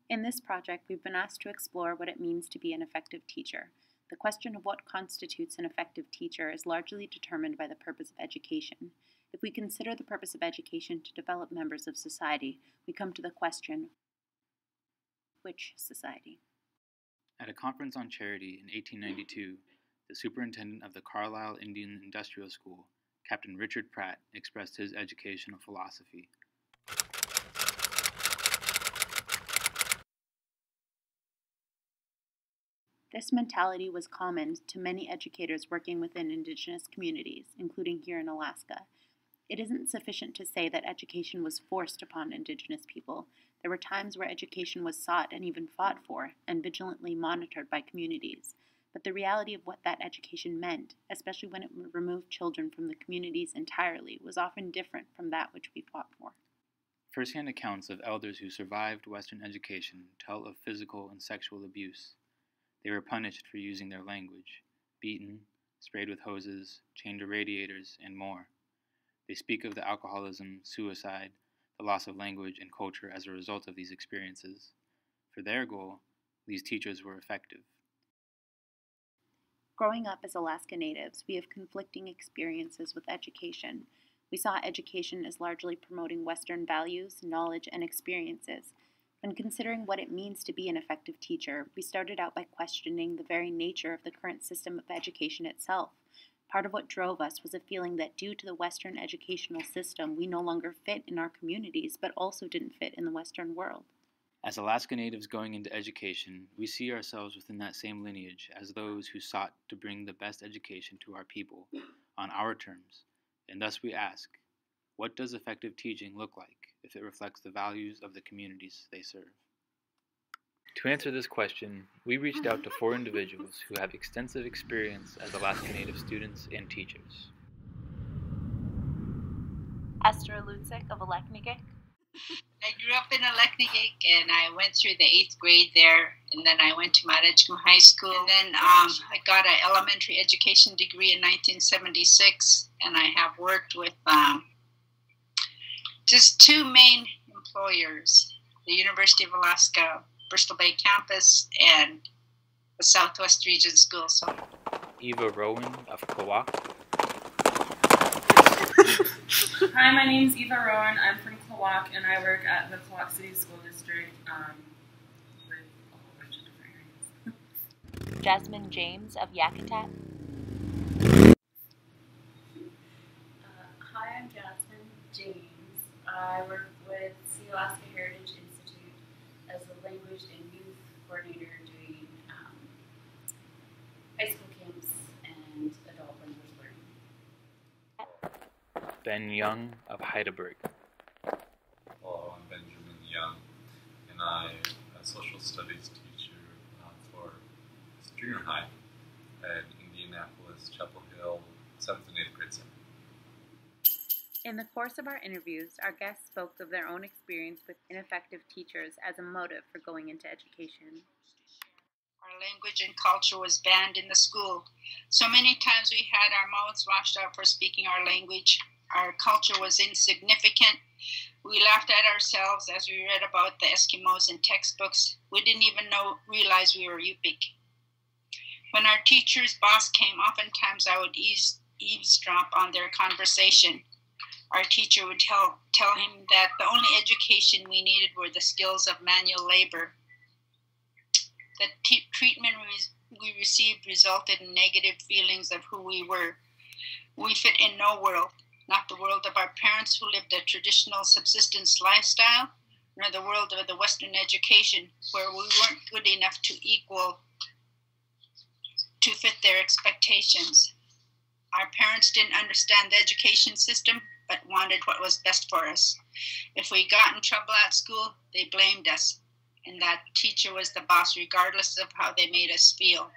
In this project, we've been asked to explore what it means to be an effective teacher. The question of what constitutes an effective teacher is largely determined by the purpose of education. If we consider the purpose of education to develop members of society, we come to the question, which society? At a conference on charity in 1892, the superintendent of the Carlisle Indian Industrial School, Captain Richard Pratt, expressed his educational philosophy. This mentality was common to many educators working within Indigenous communities, including here in Alaska. It isn't sufficient to say that education was forced upon Indigenous people. There were times where education was sought and even fought for, and vigilantly monitored by communities. But the reality of what that education meant, especially when it removed children from the communities entirely, was often different from that which we fought for. First-hand accounts of elders who survived Western education tell of physical and sexual abuse. They were punished for using their language, beaten, sprayed with hoses, chained to radiators, and more. They speak of the alcoholism, suicide, the loss of language and culture as a result of these experiences. For their goal, these teachers were effective. Growing up as Alaska Natives, we have conflicting experiences with education. We saw education as largely promoting Western values, knowledge, and experiences. When considering what it means to be an effective teacher, we started out by questioning the very nature of the current system of education itself. Part of what drove us was a feeling that due to the Western educational system, we no longer fit in our communities, but also didn't fit in the Western world. As Alaska Natives going into education, we see ourselves within that same lineage as those who sought to bring the best education to our people on our terms, and thus we ask, what does effective teaching look like if it reflects the values of the communities they serve? To answer this question, we reached out to 4 individuals who have extensive experience as Alaska Native students and teachers. Esther Lutzik of Aleknigik. I grew up in Aleknigik, and I went through the 8th grade there, and then I went to Mount Edgecombe High School. And then I got an elementary education degree in 1976, and I have worked with just 2 main employers, the University of Alaska Bristol Bay campus and the Southwest Region School. So, Eva Rowan of Klawock. Hi, my name is Eva Rowan. I'm from Klawock, and I work at the Klawock City School District with a whole bunch of different areas. Jasmine James of Yakutat. Hi, I'm Jasmine James. I work with the Alaska Heritage Institute as a language and youth coordinator doing high school camps and adult language learning. Ben Young of Heidelberg. Hello, I'm Benjamin Young, and I'm a social studies teacher for junior high at Indianapolis, Chapel Hill, 7th and 8th grade center. In the course of our interviews, our guests spoke of their own experience with ineffective teachers as a motive for going into education. Our language and culture was banned in the school. So many times we had our mouths washed out for speaking our language. Our culture was insignificant. We laughed at ourselves as we read about the Eskimos in textbooks. We didn't even realize we were Yupik. When our teacher's boss came, oftentimes I would eavesdrop on their conversation. Our teacher would tell him that the only education we needed were the skills of manual labor. The treatment we received resulted in negative feelings of who we were. We fit in no world, not the world of our parents who lived a traditional subsistence lifestyle, nor the world of the Western education where we weren't good enough to fit their expectations. Our parents didn't understand the education system, but wanted what was best for us. If we got in trouble at school, they blamed us, and that teacher was the boss regardless of how they made us feel.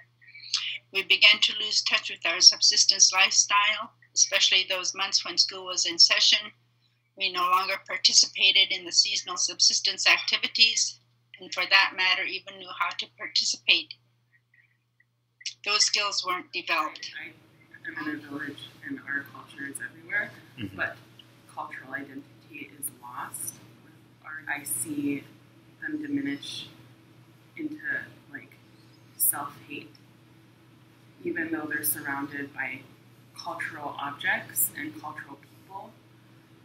We began to lose touch with our subsistence lifestyle, especially those months when school was in session. We no longer participated in the seasonal subsistence activities, and for that matter, even knew how to participate. Those skills weren't developed. I'm in a village, and our culture is everywhere, but cultural identity is lost. I see them diminish into like self-hate, even though they're surrounded by cultural objects and cultural people,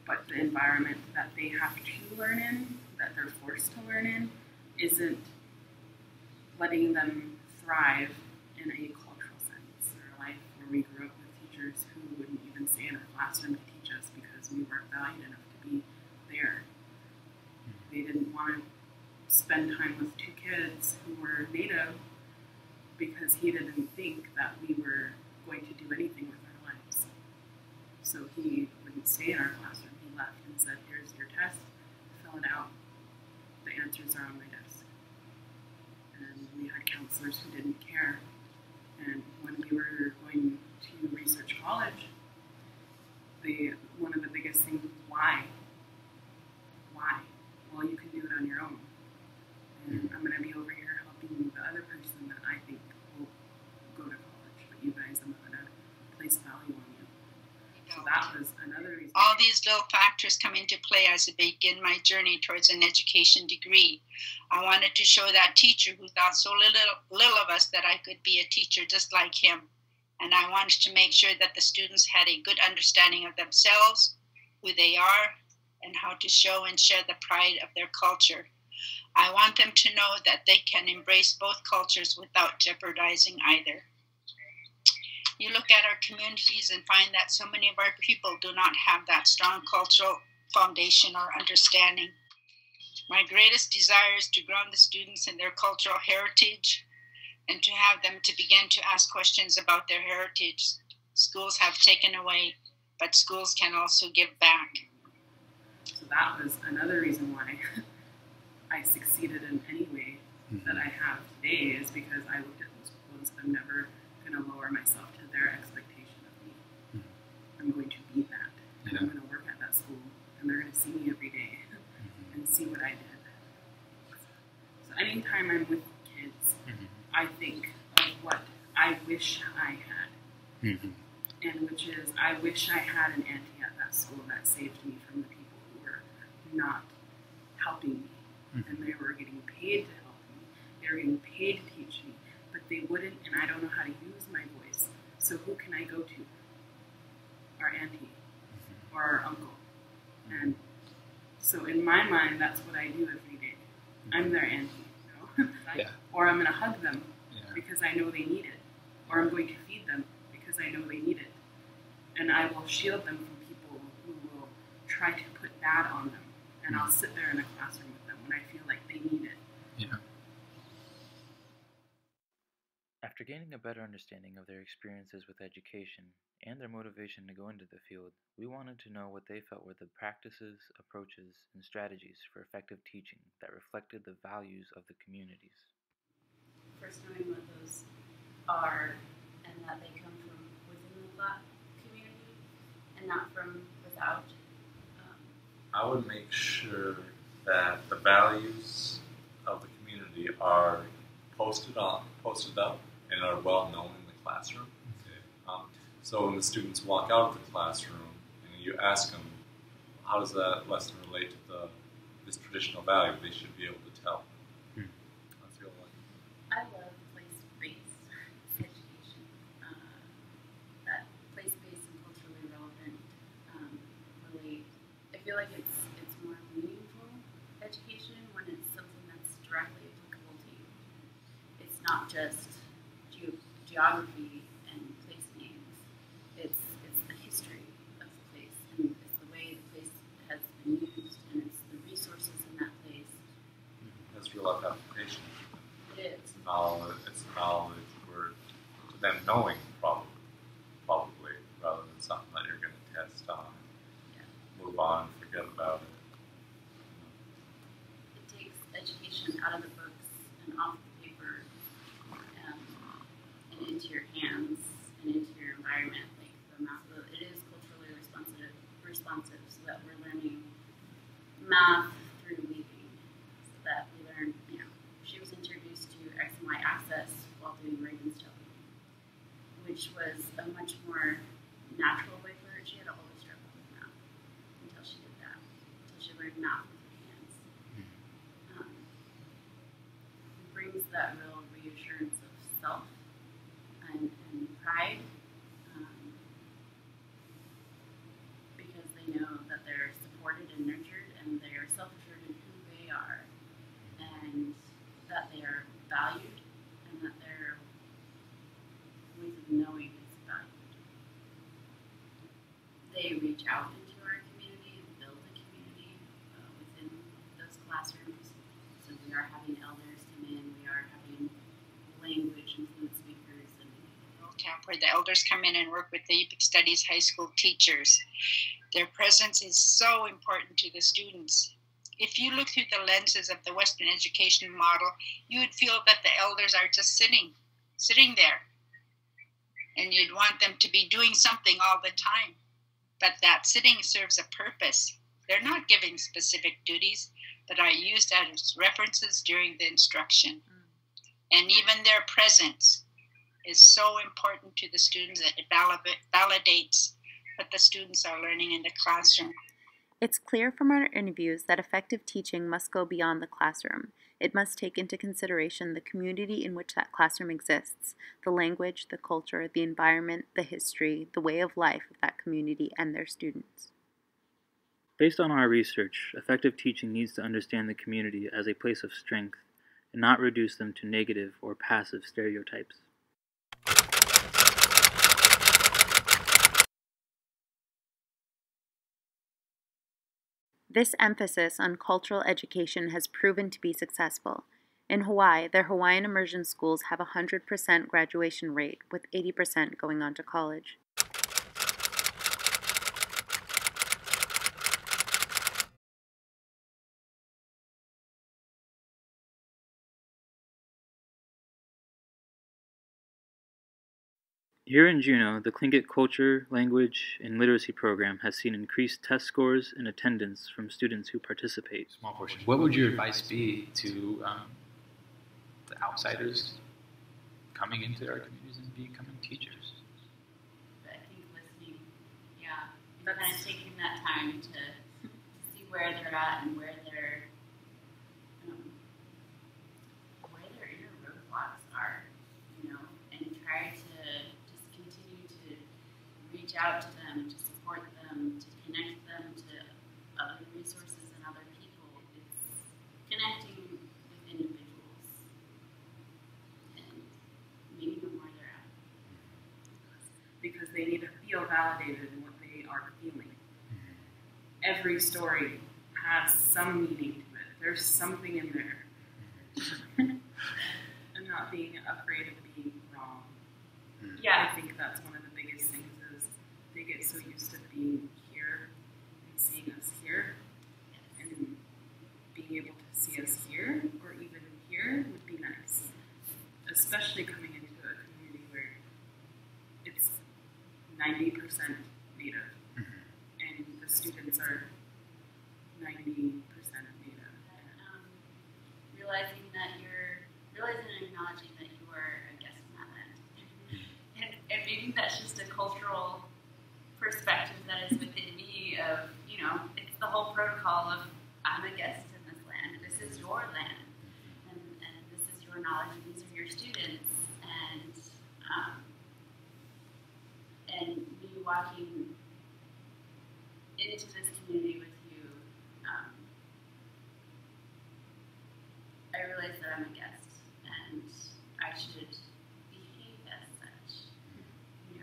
but the environment that they have to learn in, that they're forced to learn in, isn't letting them thrive in a cultural sense. Our life where we grew up with teachers who wouldn't even stay in our classroom to teach us because we weren't valued enough to be there. They didn't want to spend time with two kids who were Native because he didn't think that we were going to do anything with our lives. So he wouldn't stay in our classroom. He left and said, here's your test, fill it out. The answers are on my desk. And we had counselors who didn't care. And when we were going to research college, one of the biggest things was why? Why? Well, you can do it on your own. And I'm going to be over here helping the other person that I think will go to college, but you guys, I'm not going to place value on you. So that was another reason. All these little factors come into play as I begin my journey towards an education degree. I wanted to show that teacher who thought so little of us that I could be a teacher just like him. And I wanted to make sure that the students had a good understanding of themselves, who they are, and how to show and share the pride of their culture. I want them to know that they can embrace both cultures without jeopardizing either. You look at our communities and find that so many of our people do not have that strong cultural foundation or understanding. My greatest desire is to ground the students in their cultural heritage and to have them to begin to ask questions about their heritage. Schools have taken away, but schools can also give back. So that was another reason why I succeeded in any way that I have today, is because I looked at those people and said, I'm never going to lower myself to their expectation of me. I'm going to be that. And I'm going to work at that school, and they're going to see me every day and see what I did. So anytime I'm with kids, I think of what I wish I had. And which is, I wish I had an auntie at that school that saved me from the people who were not helping me. And they were getting paid to help me. They were getting paid to teach me. But they wouldn't, and I don't know how to use my voice. So who can I go to? Our auntie or our uncle. And so in my mind, that's what I do every day. I'm their auntie. You know? Or I'm going to hug them because I know they need it. Or I'm going to feed them because I know they need it. And I will shield them from people who will try to put that on them. And I'll sit there in a classroom with them when I feel like they need it. After gaining a better understanding of their experiences with education and their motivation to go into the field, we wanted to know what they felt were the practices, approaches, and strategies for effective teaching that reflected the values of the communities. First, knowing what those are and that they come from within the Black community and not from without. I would make sure that the values of the community are posted up and are well known in the classroom. So when the students walk out of the classroom and you ask them, how does that lesson relate to this traditional value, they should be able to tell. I feel like I love place-based education. That place-based and culturally relevant. Really, I feel like it's more meaningful education when it's something that's directly applicable to you. It's not just geography and place names. It's the history of the place, and it's the way the place has been used, and it's the resources in that place. that's real life application. It is. It's knowledge word to them knowing probably rather than something that you're going to test on, move on, forget about it. It takes education out of the books and off the paper and into your hands and into your environment. Like it is culturally responsive, so that we're learning math through weaving, so that we learn. She was introduced to X and Y axis while doing Ravenstelling, which was a much more natural way for her. She had always struggled with math until she did that, until she learned math with her hands. It brings self and pride, because they know that they're supported and nurtured, and they are self-assured in who they are, and that they are valued, and that their ways of knowing is valued. They reach out into our community and build a community within those classrooms. So we are having elders come in, we are having language and fluent speakers. And camp where the elders come in and work with the EPIC Studies high school teachers. Their presence is so important to the students. If you look through the lenses of the Western education model, you would feel that the elders are just sitting there. And you'd want them to be doing something all the time. But that sitting serves a purpose. They're not giving specific duties, but are used as references during the instruction. And even their presence is so important to the students that it validates what the students are learning in the classroom. It's clear from our interviews that effective teaching must go beyond the classroom. It must take into consideration the community in which that classroom exists, the language, the culture, the environment, the history, the way of life of that community and their students. Based on our research, effective teaching needs to understand the community as a place of strength and not reduce them to negative or passive stereotypes. This emphasis on cultural education has proven to be successful. In Hawaii, their Hawaiian immersion schools have a 100% graduation rate, with 80% going on to college. Here in Juneau, the Tlingit Culture, Language, and Literacy program has seen increased test scores and attendance from students who participate. Small portion. What would your advice be to the outsiders coming into our communities and becoming teachers? I think listening, but kind of taking that time to see where they're at and where their inner roadblocks are, and try to just continue to reach out to them, to support them, to connect them to other resources and other people. It's connecting with individuals and meeting them where they're at. Because they need to feel validated in what they are feeling. Every story has some meaning to it. There's something in there. And not being afraid of being wrong. Yeah. I think that's one of the biggest things is they get so used to being here and seeing us here. And being able to see us here or even here would be nice. Especially coming into a community where it's 90% Native. And the students are 90% Native. Realizing and acknowledging that you are a guest in that land. And maybe that's just a cultural perspective that is within me of, it's the whole protocol of I'm a guest in this land. This is your land. And this is your knowledge, and these are your students. And me walking into this community with you, I realize that I'm a guest, and I should behave as such. If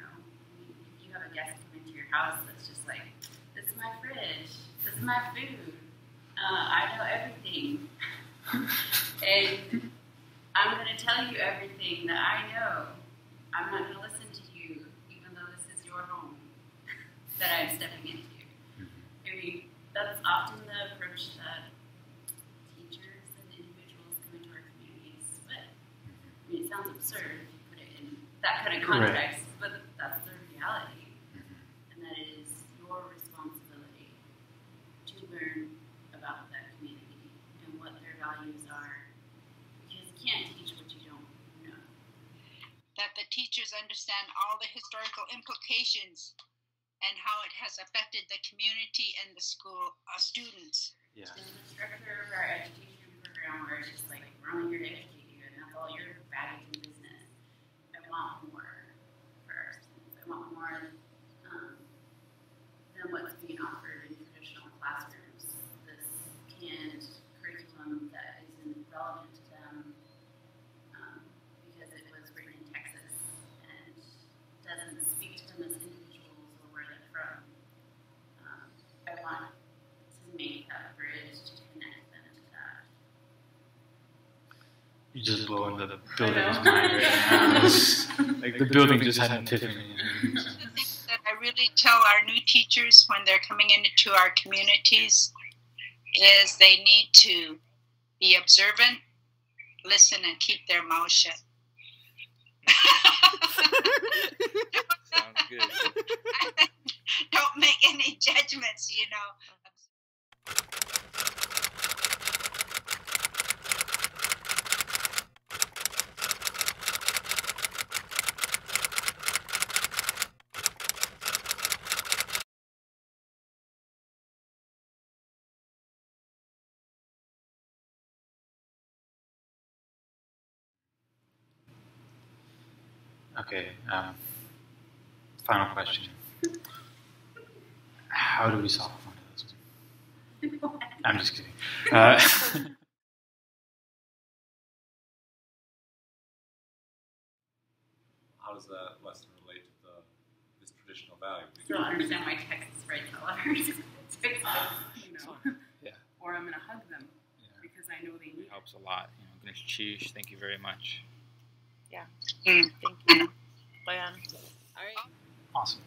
you have a guest come into your house that's just like, this is my fridge, this is my food, I know everything, and I'm going to tell you everything that I know. I'm not going to listen to you, even though this is your home that I'm stepping into. I mean, that's often the approach that teachers and individuals come into our communities with. It sounds absurd if you put it in that kind of context, but that's the reality. And that it is your responsibility to learn about that community and what their values are. Because you can't teach what you don't know. That the teachers understand all the historical implications and how it has affected the community and the school students. Yeah. And the structure of our education program where it's just like, we're only here to educate you, and that's all your baggage and business. want more for our students. I want more than what's being offered in traditional classrooms. This canned curriculum that isn't relevant to them because it was written in Texas and doesn't speak to them as individuals or where they're from. I want to make that bridge to connect them to that. You just blow into the building's mind right now. Like the building just had an epiphany. The thing that I really tell our new teachers when they're coming into our communities is they need to be observant, listen, and keep their mouth shut. Sounds good. Don't make any judgments, you know. Okay, final question. How do we solve one of those? I'm just kidding. How does that lesson relate to this traditional value? Still understand why Texas writes letters. Yeah. Or I'm going to hug them Yeah. because I know they need It helps a lot. Ganesh Chish, thank you very much. Yeah. Thank you, Leon. All right. Awesome.